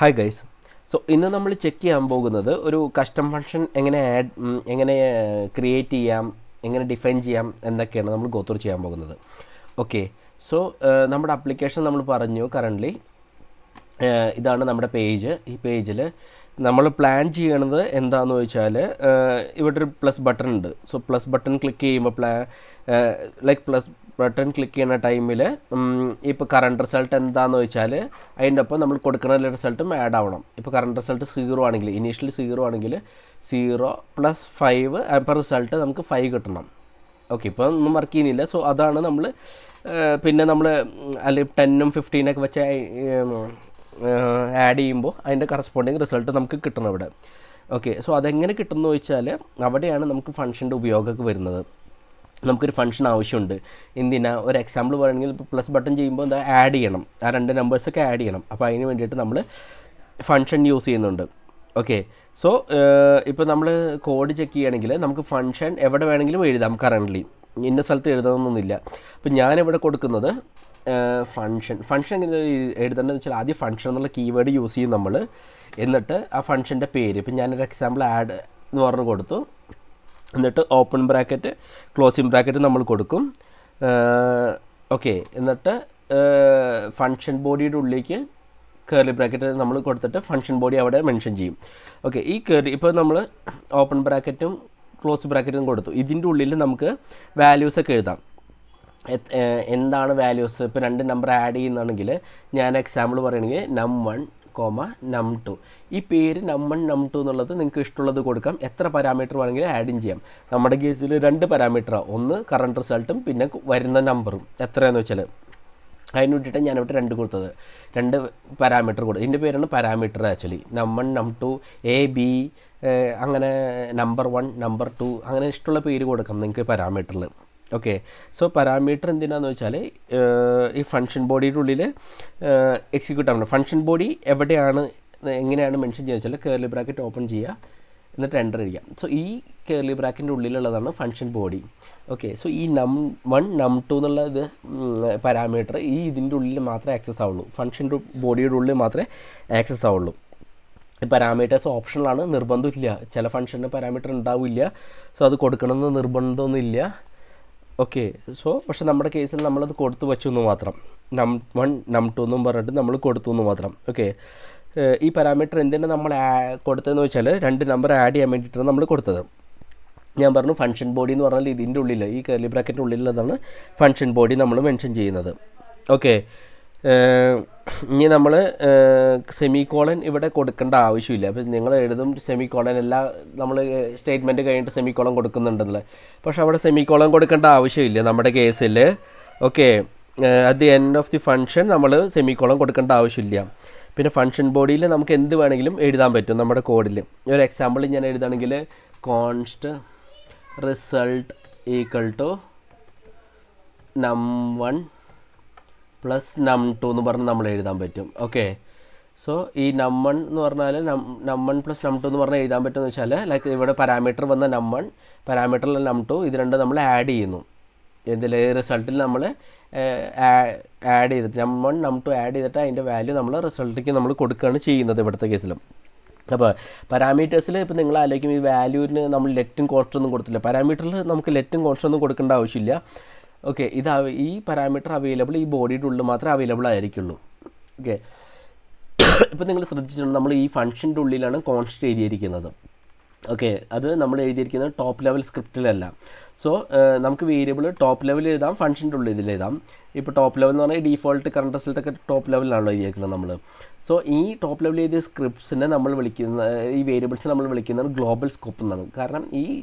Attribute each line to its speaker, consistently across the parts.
Speaker 1: Hi guys. So ഇന്ന് നമ്മൾ check ചെയ്യാൻ പോകുന്നത് ഒരു കസ്റ്റം ഫംഗ്ഷൻ എങ്ങനെ ക്രിയേറ്റ് ചെയ്യാം, എങ്ങനെ ഡിഫൈൻ ചെയ്യാം എന്നൊക്കെയാണ് നമ്മൾ ഗോ ത്രൂ ചെയ്യാൻ പോകുന്നത്. ഓക്കെ, സോ നമ്മുടെ ആപ്ലിക്കേഷൻ നമ്മൾ പറഞ്ഞു കറൻ്റ്ലി ഇതാണ് നമ്മുടെ പേജ്. ഈ പേജിൽ നമ്മൾ പ്ലാൻ ചെയ്യണത് എന്താണെന്ന് വെച്ചാൽ ഇവിടെ ഒരു പ്ലസ് ബട്ടൺ ഉണ്ട്. സോ പ്ലസ് ബട്ടൺ ക്ലിക്ക് ചെയ്യുമ്പോൾ പ്ലസ് ബട്ടൺ ക്ലിക്ക് ചെയ്യുന്ന ടൈമിൽ ഇപ്പോൾ കറണ്ട് റിസൾട്ട് എന്താണെന്ന് വെച്ചാൽ അതിൻ്റെ ഒപ്പം നമ്മൾ കൊടുക്കുന്ന റിസൾട്ടും ആഡ് ആവണം. ഇപ്പോൾ കറണ്ട് റിസൾട്ട് 0 ആണെങ്കിൽ, ഇനീഷ്യലി 0 ആണെങ്കിൽ 0 + 5 അപ്പോൾ റിസൾട്ട് നമുക്ക് 5 കിട്ടണം. ഓക്കെ, ഇപ്പോൾ ഒന്നും വർക്ക് ചെയ്യുന്നില്ല. സോ അതാണ് നമ്മൾ പിന്നെ നമ്മൾ അല്ലെങ്കിൽ 10ഉം 15ഒക്കെ വെച്ച് ആഡ് ചെയ്യുമ്പോൾ അതിൻ്റെ കറസ്പോണ്ടിങ് റിസൾട്ട് നമുക്ക് കിട്ടണം ഇവിടെ. ഓക്കെ, സോ അതെങ്ങനെ കിട്ടുമെന്ന് വെച്ചാൽ അവിടെയാണ് നമുക്ക് ഫംഗ്ഷൻ്റെ ഉപയോഗമൊക്കെ വരുന്നത്. നമുക്കൊരു ഫംഗ്ഷൻ ആവശ്യമുണ്ട്. എന്തിനാ, ഒരു എക്സാമ്പിൾ പറയുകയാണെങ്കിൽ ഇപ്പോൾ പ്ലസ് ബട്ടൺ ചെയ്യുമ്പോൾ എന്താ ആഡ് ചെയ്യണം, ആ 2 നമ്പേഴ്സൊക്കെ ആഡ് ചെയ്യണം. അപ്പോൾ അതിന് വേണ്ടിയിട്ട് നമ്മൾ ഫംഗ്ഷൻ യൂസ് ചെയ്യുന്നുണ്ട്. ഓക്കെ, സോ ഇപ്പോൾ നമ്മൾ കോഡ് ചെക്ക് ചെയ്യുകയാണെങ്കിൽ നമുക്ക് ഫംഗ്ഷൻ എവിടെ വേണമെങ്കിലും എഴുതാം. കറൻ്റ്ലി ഇന്ന സ്ഥലത്ത് എഴുതണമെന്നൊന്നുമില്ല. അപ്പോൾ ഞാനിവിടെ കൊടുക്കുന്നത് ഫംഗ്ഷൻ എങ്ങനെ എഴുതേണ്ടതെന്ന് വെച്ചാൽ ആദ്യം ഫംഗ്ഷൻ എന്നുള്ള കീവേഡ് യൂസ് ചെയ്യും നമ്മൾ. എന്നിട്ട് ആ ഫംഗ്ഷൻ്റെ പേര്, ഇപ്പം ഞാനൊരു എക്സാമ്പിൾ ആഡ് എന്ന് പറഞ്ഞ് കൊടുത്തു. എന്നിട്ട് ഓപ്പൺ ബ്രാക്കറ്റ് ക്ലോസിങ് ബ്രാക്കറ്റ് നമ്മൾ കൊടുക്കും. ഓക്കെ, എന്നിട്ട് ഫംഗ്ഷൻ ബോഡിയുടെ ഉള്ളിലേക്ക് കേർലി ബ്രാക്കറ്റ് നമ്മൾ കൊടുത്തിട്ട് ഫംഗ്ഷൻ ബോഡി അവിടെ മെൻഷൻ ചെയ്യും. ഓക്കെ, ഈ ഇപ്പോൾ നമ്മൾ ഓപ്പൺ ബ്രാക്കറ്റും ക്ലോസ് ബ്രാക്കറ്റും കൊടുത്തു. ഇതിൻ്റെ ഉള്ളിൽ നമുക്ക് വാല്യൂസൊക്കെ എഴുതാം. എന്താണ് വാല്യൂസ്? ഇപ്പോൾ 2 നമ്പർ ആഡ് ചെയ്യുന്നതാണെങ്കിൽ ഞാൻ എക്സാമ്പിൾ പറയുകയാണെങ്കിൽ num1, num2. ഈ പേര് num1, num2 എന്നുള്ളത് നിങ്ങൾക്ക് ഇഷ്ടമുള്ളത് കൊടുക്കാം. എത്ര പാരാമീറ്റർ വേണമെങ്കിലും ആഡും ചെയ്യാം. നമ്മുടെ കേസിൽ 2 പാരാമീറ്ററാണ്, ഒന്ന് കറണ്ട് റിസൾട്ടും പിന്നെ വരുന്ന നമ്പറും. എത്രയാണെന്ന് വെച്ചാൽ അതിന് വേണ്ടിയിട്ട് ഞാനിവിടെ 2 കൊടുത്തത്, 2 പാരാമീറ്റർ കൊടുത്തു. ഇതിൻ്റെ പേരാണ് parameter. Actually num1, num2, A, B, അങ്ങനെ num1, num2 അങ്ങനെ ഇഷ്ടമുള്ള പേര് കൊടുക്കാം നിങ്ങൾക്ക് പാരാമീറ്ററിൽ. ഓക്കെ, സോ പാരാമീറ്റർ എന്തിനാന്ന് വെച്ചാൽ ഈ ഫംഗ്ഷൻ ബോഡിയുടെ ഉള്ളിൽ എക്സിക്യൂട്ട് ആവണം. ഫംഗ്ഷൻ ബോഡി എവിടെയാണ്, എങ്ങനെയാണ് മെൻഷൻ ചെയ്യുക വെച്ചാൽ കേർലി ബ്രാക്കറ്റ് ഓപ്പൺ ചെയ്യുക, എന്നിട്ട് എൻ്റർ ചെയ്യാം. സോ ഈ കേർലി ബ്രാക്കറ്റിൻ്റെ ഉള്ളിലുള്ളതാണ് ഫംഗ്ഷൻ ബോഡി. ഓക്കെ, സോ ഈ num1, num2 എന്നുള്ള ഇത് പാരാമീറ്റർ ഇതിൻ്റെ ഉള്ളിൽ മാത്രമേ ആക്സസ് ആവുള്ളൂ. ഫംഗ്ഷൻ ബോഡിയുടെ ഉള്ളിൽ മാത്രമേ ആക്സസ് ആവുള്ളൂ. പാരാമീറ്റേഴ്സ് ഓപ്ഷണലാണ്, നിർബന്ധമില്ല. ചില ഫംഗ്ഷന് പാരാമീറ്റർ ഉണ്ടാവില്ല, സോ അത് കൊടുക്കണമെന്ന് നിർബന്ധമൊന്നുമില്ല. ഓക്കെ, സോ പക്ഷെ നമ്മുടെ കേസിൽ നമ്മളത് കൊടുത്തു വച്ചു എന്ന് മാത്രം. num1, num2 എന്നും പറഞ്ഞിട്ട് നമ്മൾ കൊടുത്തു എന്ന് മാത്രം. ഓക്കെ, ഈ പാരാമീറ്റർ എന്തിനാണ് നമ്മൾ കൊടുത്തതെന്ന് വെച്ചാൽ 2 നമ്പർ ആഡ് ചെയ്യാൻ വേണ്ടിയിട്ടാണ് നമ്മൾ കൊടുത്തത്. ഞാൻ പറഞ്ഞു ഫംഗ്ഷൻ ബോഡി എന്ന് പറഞ്ഞാൽ ഇതിൻ്റെ ഉള്ളിൽ, ഈ കർലി ബ്രാക്കറ്റിൻ്റെ ഉള്ളിലുള്ളതാണ് ഫംഗ്ഷൻ ബോഡി നമ്മൾ മെൻഷൻ ചെയ്യുന്നത്. ഓക്കെ, ഇനി നമ്മൾ സെമിക്കോളൻ ഇവിടെ കൊടുക്കേണ്ട ആവശ്യമില്ല. അപ്പോൾ നിങ്ങൾ എഴുതും സെമിക്കോളൻ, നമ്മൾ സ്റ്റേറ്റ്മെൻറ്റ് കഴിഞ്ഞിട്ട് സെമിക്കോളൻ കൊടുക്കുന്നുണ്ടല്ലോ. പക്ഷെ അവിടെ സെമിക്കോളൻ കൊടുക്കേണ്ട ആവശ്യമില്ല നമ്മുടെ കേസിൽ. Okay, at the end of the function നമ്മൾ സെമിക്കോളൻ കൊടുക്കേണ്ട ആവശ്യമില്ല. പിന്നെ ഫംഗ്ഷൻ ബോഡിയിൽ നമുക്ക് എന്ത് വേണമെങ്കിലും എഴുതാൻ പറ്റും നമ്മുടെ കോഡിൽ. ഒരു എക്സാമ്പിൾ ഞാൻ എഴുതുകയാണെങ്കിൽ കോൺസ്റ്റ് റിസൾട്ട് = num1 + num2 എന്ന് പറഞ്ഞ് നമ്മൾ എഴുതാൻ പറ്റും. ഓക്കെ, സോ ഈ num1 എന്ന് പറഞ്ഞാൽ num1 + num2 എന്ന് പറഞ്ഞാൽ എഴുതാൻ പറ്റുമെന്ന് വെച്ചാൽ ഇവിടെ പാരാമീറ്റർ വന്ന num1, പാരാമീറ്ററിൽ num2, ഇത് 2 നമ്മൾ ആഡ് ചെയ്യുന്നു. ഇതിൽ റിസൾട്ടിൽ നമ്മൾ ആഡ് ചെയ്തിട്ട് num1, num2 ആഡ് ചെയ്തിട്ട് അതിൻ്റെ വാല്യൂ നമ്മൾ റിസൾട്ടിലേക്ക് നമ്മൾ കൊടുക്കുകയാണ് ചെയ്യുന്നത് ഇവിടുത്തെ കേസിലും. അപ്പോൾ പാരാമീറ്റേഴ്സിൽ ഇപ്പോൾ നിങ്ങൾ ആലോചിക്കും ഈ വാല്യൂവിന് നമ്മൾ ലെറ്റും കോൺസ്റ്റൻ്റ് ഒന്നും കൊടുത്തില്ല. പാരാമീറ്ററിൽ നമുക്ക് ലെറ്റും കോൺസ്റ്റൻ്റ് ഒന്നും കൊടുക്കേണ്ട ആവശ്യമില്ല. ഓക്കെ, ഈ പാരാമീറ്റർ അവൈലബിൾ ഈ ബോഡിയുടെ ഉള്ളിൽ മാത്രമേ അവൈലബിൾ ആയിരിക്കുള്ളൂ. ഓക്കെ, ഇപ്പോൾ നിങ്ങൾ ശ്രദ്ധിച്ചിട്ടുണ്ട് നമ്മൾ ഈ ഫംഗ്ഷൻ്റെ ഉള്ളിലാണ് കോൺസ്റ്റൻ്റ് എഴുതിയിരിക്കുന്നത്. ഓക്കെ, അത് നമ്മൾ എഴുതിയിരിക്കുന്നത് ടോപ്പ് ലെവൽ സ്ക്രിപ്റ്റിലല്ല. സോ നമുക്ക് വേരിയബിൾ ടോപ്പ് ലെവലിൽ എഴുതാം, ഫംഗ്ഷൻ്റെ ഉള്ളിൽ ഇതിൽ എഴുതാം. ഇപ്പോൾ ടോപ്പ് ലെവൽ എന്ന് പറഞ്ഞാൽ ഡീഫോൾട്ട് കറണ്ട് റിസൾട്ടൊക്കെ ടോപ്പ് ലെവലിലാണല്ലോ എഴുതിയിരിക്കുന്നത് നമ്മൾ. സോ ഈ ടോപ്പ് ലെവലിൽ എഴുതിയ സ്ക്രിപ്റ്റ്സിനെ നമ്മൾ വിളിക്കുന്ന, ഈ വേരിയബിൾസിനെ നമ്മൾ വിളിക്കുന്നത് ഗ്ലോബൽ സ്കോപ്പ് എന്നാണ്. കാരണം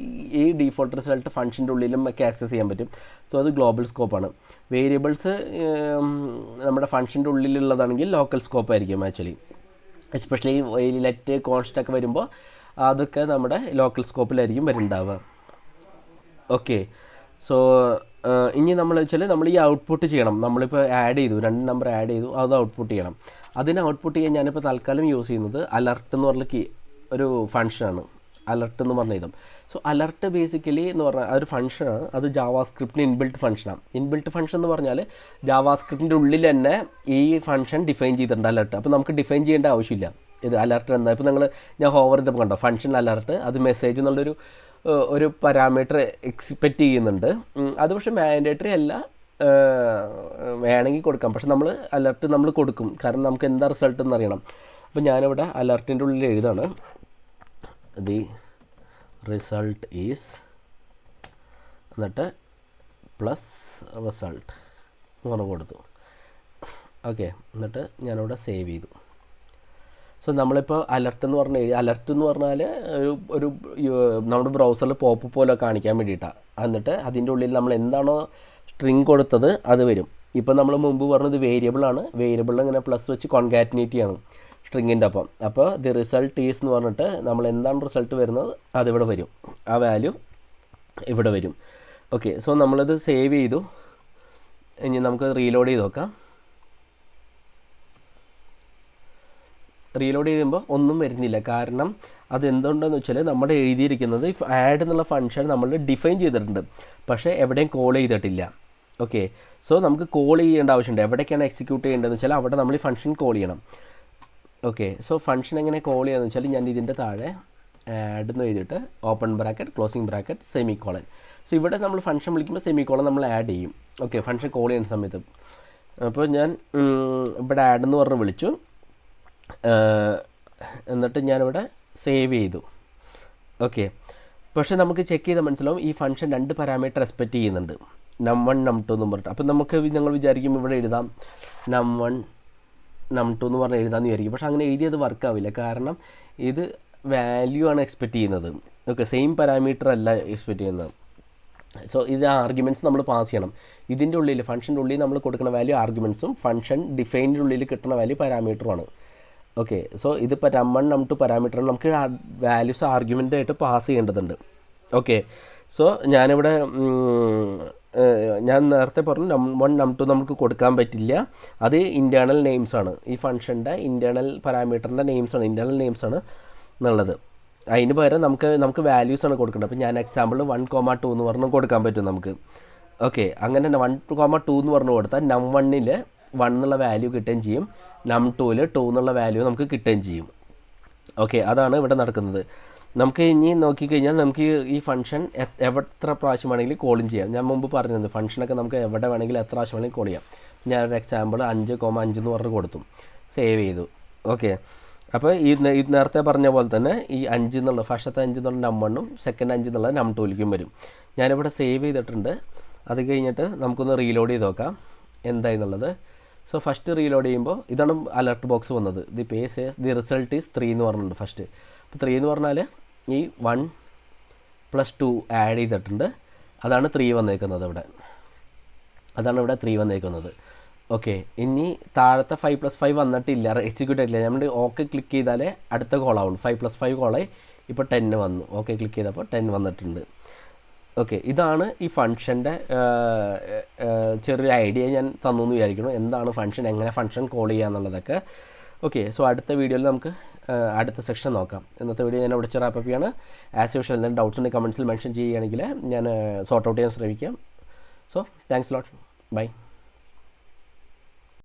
Speaker 1: ഈ ഡീഫോൾട്ട് റിസൾട്ട് ഫംഗ്ഷൻ്റെ ഉള്ളിലും ഒക്കെ ആക്സസ് ചെയ്യാൻ പറ്റും. സോ അത് ഗ്ലോബൽ സ്കോപ്പാണ്. വേരിയബിൾസ് നമ്മുടെ ഫംഗ്ഷൻ്റെ ഉള്ളിലുള്ളതാണെങ്കിൽ ലോക്കൽ സ്കോപ്പ് ആയിരിക്കും ആക്ച്വലി. എസ്പെഷ്യലി ലെറ്റ് കോൺസ്റ്റൊക്കെ വരുമ്പോൾ അതൊക്കെ നമ്മുടെ ലോക്കൽ സ്കോപ്പിലായിരിക്കും വരുന്നുണ്ടാവുക. ഓക്കെ, സോ ഇനി നമ്മൾ വെച്ചാൽ നമ്മൾ ഈ ഔട്ട്പുട്ട് ചെയ്യണം. നമ്മളിപ്പോൾ ആഡ് ചെയ്തു, 2 നമ്പർ ആഡ് ചെയ്തു, അത് ഔട്ട്പുട്ട് ചെയ്യണം. അതിന് ഔട്ട്പുട്ട് ചെയ്യാൻ ഞാനിപ്പോൾ തൽക്കാലം യൂസ് ചെയ്യുന്നത് അലർട്ട് എന്ന് പറഞ്ഞ ഒരു ഫംഗ്ഷനാണ്. അലർട്ട് എന്ന് പറഞ്ഞ ഇതും. സോ അലർട്ട് ബേസിക്കലി എന്ന് പറഞ്ഞാൽ അതൊരു ഫംഗ്ഷനാണ്. അത് ജാവാസ്ക്രിപ്റ്റിന് ഇൻബിൽറ്റ് ഫംഗ്ഷനാണ്. ഇൻബിൽറ്റ് ഫംഗ്ഷൻ എന്ന് പറഞ്ഞാൽ ജാവാസ്ക്രിപ്റ്റിൻ്റെ ഉള്ളിൽ തന്നെ ഈ ഫംഗ്ഷൻ ഡിഫൈൻ ചെയ്തിട്ടുണ്ട്, അലർട്ട്. അപ്പോൾ നമുക്ക് ഡിഫൈൻ ചെയ്യേണ്ട ആവശ്യമില്ല. ഇത് അലർട്ട് എന്താ, ഇപ്പോൾ ഞാൻ ഹോവർ ചെയ്തപ്പോൾ കണ്ടോ ഫംഗ്ഷൻ അലർട്ട്, അത് മെസ്സേജ് എന്നുള്ളൊരു ഒരു പാരാമീറ്റർ എക്സ്പെക്റ്റ് ചെയ്യുന്നുണ്ട്. അത് പക്ഷേ മാൻഡേറ്ററി അല്ല, വേണമെങ്കിൽ കൊടുക്കാം. പക്ഷെ നമ്മൾ അലർട്ട് നമ്മൾ കൊടുക്കും, കാരണം നമുക്ക് എന്താ റിസൾട്ട് എന്നറിയണം. അപ്പോൾ ഞാനിവിടെ അലർട്ടിൻ്റെ ഉള്ളിൽ എഴുതാണ് ദി റിസൾട്ട് ഈസ് എന്നിട്ട് പ്ലസ് റിസൾട്ട് എന്ന് പറഞ്ഞ് കൊടുത്തു. ഓക്കെ, എന്നിട്ട് ഞാനിവിടെ സേവ് ചെയ്തു. സോ നമ്മളിപ്പോൾ അലർട്ട് എന്ന് പറഞ്ഞാൽ ഒരു നമ്മുടെ ബ്രൗസറിൽ പോപ്പ് പോലെ കാണിക്കാൻ വേണ്ടിയിട്ടാണ്. എന്നിട്ട് അതിൻ്റെ ഉള്ളിൽ നമ്മൾ എന്താണോ സ്ട്രിങ് കൊടുത്തത് അത് വരും. ഇപ്പോൾ നമ്മൾ മുമ്പ് പറഞ്ഞത് വേരിയബിളാണ്, വേരിയബിളിൽ ഇങ്ങനെ പ്ലസ് വെച്ച് കോൺകാറ്റിനേറ്റ് ചെയ്യണം സ്ട്രിങ്ങിൻ്റെ ഒപ്പം. അപ്പോൾ ദി റിസൾട്ട് ഈസ് എന്ന് പറഞ്ഞിട്ട് നമ്മൾ എന്താണ് റിസൾട്ട് വരുന്നത് അതിവിടെ വരും, ആ വാല്യൂ ഇവിടെ വരും. ഓക്കെ, സോ നമ്മളിത് സേവ് ചെയ്തു. ഇനി നമുക്ക് റീലോഡ് ചെയ്ത് നോക്കാം. റീലോഡ് ചെയ്യുമ്പോൾ ഒന്നും വരുന്നില്ല. കാരണം അത് എന്തുകൊണ്ടെന്ന് വെച്ചാൽ നമ്മുടെ എഴുതിയിരിക്കുന്നത് ആഡ് എന്നുള്ള ഫംഗ്ഷൻ നമ്മൾ ഡിഫൈൻ ചെയ്തിട്ടുണ്ട്, പക്ഷേ എവിടെയും കോൾ ചെയ്തിട്ടില്ല. ഓക്കെ, സോ നമുക്ക് കോൾ ചെയ്യേണ്ട ആവശ്യമുണ്ട്. എവിടേക്കാണ് എക്സിക്യൂട്ട് ചെയ്യേണ്ടതെന്ന് വെച്ചാൽ അവിടെ നമ്മൾ ഈ ഫംഗ്ഷൻ കോൾ ചെയ്യണം. ഓക്കെ, സോ ഫംഗ്ഷൻ എങ്ങനെ കോൾ ചെയ്യാന്ന് വെച്ചാൽ ഞാൻ ഇതിൻ്റെ താഴെ ആഡ് എന്ന് എഴുതിയിട്ട് open bracket closing bracket semi colon. So ഇവിടെ നമ്മൾ ഫംഗ്ഷൻ വിളിക്കുമ്പോൾ സെമി കോളൻ നമ്മൾ ആഡ് ചെയ്യും. ഓക്കെ, ഫംഗ്ഷൻ കോൾ ചെയ്യുന്ന സമയത്ത്. അപ്പോൾ ഞാൻ ഇവിടെ ആഡ് എന്ന് പറഞ്ഞ് വിളിച്ചു, എന്നിട്ട് ഞാനിവിടെ സേവ് ചെയ്തു. ഓക്കെ, പക്ഷേ നമുക്ക് ചെക്ക് ചെയ്ത് മനസ്സിലാവും ഈ ഫംഗ്ഷൻ 2 പാരാമീറ്റർ എക്സ്പെക്റ്റ് ചെയ്യുന്നുണ്ട്, num1 num2 എന്നും പറഞ്ഞിട്ട്. അപ്പോൾ ഞങ്ങൾ വിചാരിക്കും ഇവിടെ എഴുതാം num1 num2 എന്ന് പറഞ്ഞ് എഴുതാമെന്ന് വിചാരിക്കും. പക്ഷേ അങ്ങനെ എഴുതിയത് വർക്കാവില്ല, കാരണം ഇത് വാല്യൂ ആണ് എക്സ്പെക്റ്റ് ചെയ്യുന്നത്. ഓക്കെ, സെയിം പാരാമീറ്റർ അല്ല എക്സ്പെക്റ്റ് ചെയ്യുന്നത്. സോ ഇത് ആർഗ്യുമെൻറ്റ്സ് നമ്മൾ പാസ് ചെയ്യണം. ഇതിൻ്റെ ഉള്ളിൽ ഫംഗ്ഷൻ്റെ ഉള്ളിൽ നമ്മൾ കൊടുക്കുന്ന വാല്യൂ ആർഗ്യുമെൻറ്റ്സും ഫംഗ്ഷൻ ഡിഫൈനിൻ്റെ ഉള്ളിൽ കിട്ടുന്ന വാല്യൂ പാരാമീറ്ററുമാണ്. ഓക്കെ, സോ ഇതിപ്പോൾ num1 num2 പാരാമീറ്റർ നമുക്ക് വാല്യൂസ് ആർഗ്യുമെൻ്റ് ആയിട്ട് പാസ് ചെയ്യേണ്ടതുണ്ട്. ഓക്കെ, സോ ഞാനിവിടെ ഞാൻ നേരത്തെ പറഞ്ഞു num1 num2 നമുക്ക് കൊടുക്കാൻ പറ്റില്ല, അത് ഇൻറ്റേർണൽ നെയിംസ് ആണ്. ഈ ഫംഗ്ഷൻ്റെ ഇൻറ്റേർണൽ പാരാമീറ്ററിൻ്റെ നെയിംസാണ്, ഇൻറ്റേർണൽ നെയിംസാണ് എന്നുള്ളത്. അതിന് പകരം നമുക്ക് വാല്യൂസാണ് കൊടുക്കേണ്ടത്. അപ്പോൾ ഞാൻ എക്സാമ്പിൾ 1,2 എന്ന് പറഞ്ഞ് കൊടുക്കാൻ പറ്റും നമുക്ക്. ഓക്കെ, അങ്ങനെ 1,2 എന്ന് പറഞ്ഞ് കൊടുത്താൽ num1ൽ 1 എന്നുള്ള വാല്യൂ കിട്ടുകയും ചെയ്യും, num2ൽ 2 എന്നുള്ള വാല്യൂ നമുക്ക് കിട്ടുകയും ചെയ്യും. ഓക്കെ, അതാണ് ഇവിടെ നടക്കുന്നത്. നമുക്ക് ഇനി നോക്കിക്കഴിഞ്ഞാൽ നമുക്ക് ഈ ഫംഗ്ഷൻ എത്ര പ്രാവശ്യം വേണമെങ്കിലും കോളും ചെയ്യാം. ഞാൻ മുമ്പ് പറഞ്ഞത് ഫംഗ്ഷനൊക്കെ നമുക്ക് എവിടെ വേണമെങ്കിലും എത്ര പ്രാവശ്യം വേണമെങ്കിലും കോൾ ചെയ്യാം. ഞാനൊരു എക്സാമ്പിൾ 5,5 എന്ന് പറഞ്ഞ് കൊടുത്തു, സേവ് ചെയ്തു. ഓക്കെ, അപ്പോൾ ഈ നേരത്തെ പറഞ്ഞ പോലെ തന്നെ ഈ 5 എന്നുള്ള ഫസ്റ്റത്തെ 5 എന്നുള്ള num1ഉം സെക്കൻഡ് 5 എന്നുള്ള num2ലേക്കും വരും. ഞാനിവിടെ സേവ് ചെയ്തിട്ടുണ്ട്. അത് കഴിഞ്ഞിട്ട് നമുക്കൊന്ന് റീലോഡ് ചെയ്ത് നോക്കാം എന്തായെന്നുള്ളത്. സോ ഫസ്റ്റ് റീലോഡ് ചെയ്യുമ്പോൾ ഇതാണ് അലർട്ട് ബോക്സ് വന്നത്. The page says the result is 3 എന്ന് പറഞ്ഞിട്ടുണ്ട് ഫസ്റ്റ്. അപ്പോൾ 3 എന്ന് പറഞ്ഞാൽ ഈ 1 + 2 ആഡ് ചെയ്തിട്ടുണ്ട്, അതാണ് 3 വന്നേക്കുന്നത് ഇവിടെ. അതാണ് ഇവിടെ 3 വന്നേക്കുന്നത്. ഓക്കെ, ഇനി താഴത്തെ 5 + 5 വന്നിട്ടില്ല, എക്സിക്യൂട്ട് ആയിട്ടില്ല. നമ്മൾ ഓക്കെ ക്ലിക്ക് ചെയ്താലേ അടുത്ത കോളാവുള്ളൂ. 5 + 5 കോളായി, ഇപ്പോൾ 10 വന്നു. ഓക്കെ ക്ലിക്ക് ചെയ്തപ്പോൾ 10 വന്നിട്ടുണ്ട്. ഓക്കെ, ഇതാണ് ഈ ഫംഗ്ഷൻ്റെ ചെറിയൊരു ഐഡിയ ഞാൻ തന്നു എന്ന് വിചാരിക്കണം, എന്താണ് ഫംഗ്ഷൻ, എങ്ങനെ ഫംഗ്ഷൻ കോൾ ചെയ്യുക എന്നുള്ളതൊക്കെ. ഓക്കെ, സോ അടുത്ത വീഡിയോയിൽ നമുക്ക് അടുത്ത സെക്ഷൻ നോക്കാം. ഇന്നത്തെ വീഡിയോ ഞാൻ ഇവിടെ റാപ്പ് ചെയ്യാണ്. ആസ് യൂഷ്വൽ എന്തെങ്കിലും ഡൗട്ട്സ് ഉണ്ടെങ്കിൽ കമൻസിൽ മെൻഷൻ ചെയ്യുകയാണെങ്കിൽ ഞാൻ സോർട്ട് ഔട്ട് ചെയ്യാൻ ശ്രമിക്കാം. So thanks lot, by.